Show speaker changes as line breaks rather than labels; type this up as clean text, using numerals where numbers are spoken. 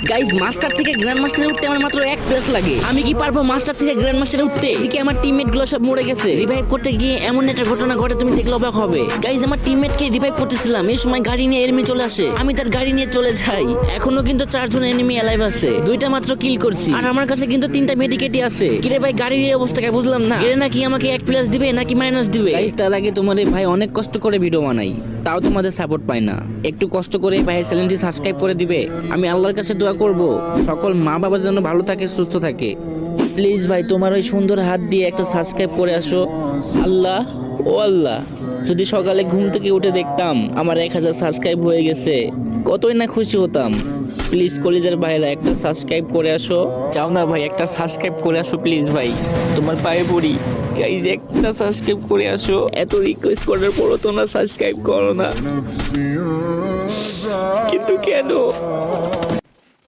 Guys master থেকে grand মাস্টারে উঠতে আমার মাত্র 1 প্লেস লাগে। আমি কি পারবো মাস্টার থেকে গ্র্যান্ড মাস্টারে উঠতে? এদিকে আমার টিমমেট গুলো সব মরে গেছে। রিভাইভ করতে গিয়ে এমন একটা ঘটনা ঘটে তুমি দেখলে অবাক হবে। গাইজ আমার টিমমেট কে রিভাইভ করতেছিলাম, এই সময় গাড়ি নিয়ে এনিমি চলে আসে। আমি তার গাড়ি নিয়ে চলে যাই। এখনো কিন্তু 4 জন এনিমি অ্যালাইভ আছে, 2টা মাত্র কিল করছি। আর আমার কাছে কিন্তু 3টা মেডিকেটই আছে। কিরে ভাই গাড়ির এই অবস্থাকে বুঝলাম না, এর নাকি আমাকে 1 প্লাস দিবে নাকি মাইনাস দিবে? গাইজ তার আগে তোমাদের ভাই অনেক কষ্ট করে ভিডিও বানাই, তাও তোমাদের সাপোর্ট পাই না। একটু কষ্ট করে ভাইয়ের চ্যানেলটি সাবস্ক্রাইব করে দিবে। আমি আল্লাহর কাছে দোয়া করব সকল মা বাবা যেন ভালো থাকে, সুস্থ থাকে। প্লিজ ভাই তোমার ওই সুন্দর হাত দিয়ে একটা সাবস্ক্রাইব করে আসো। আল্লাহ ও আল্লাহ, যদি সকালে ঘুম থেকে উঠে দেখতাম আমার 1000 সাবস্ক্রাইব হয়ে গেছে, কতই না খুশি হতাম। প্লিজ কলিজার ভাইরা একটা সাবস্ক্রাইব করে আসো। চাও না ভাই একটা সাবস্ক্রাইব করে আসো প্লিজ ভাই, তোমার পায়ে পড়ি। গাইজ একটা সাবস্ক্রাইব করে আসো। এত রিকোয়েস্ট করার পরও তোমরা সাবস্ক্রাইব করো না, কিন্তু কেন?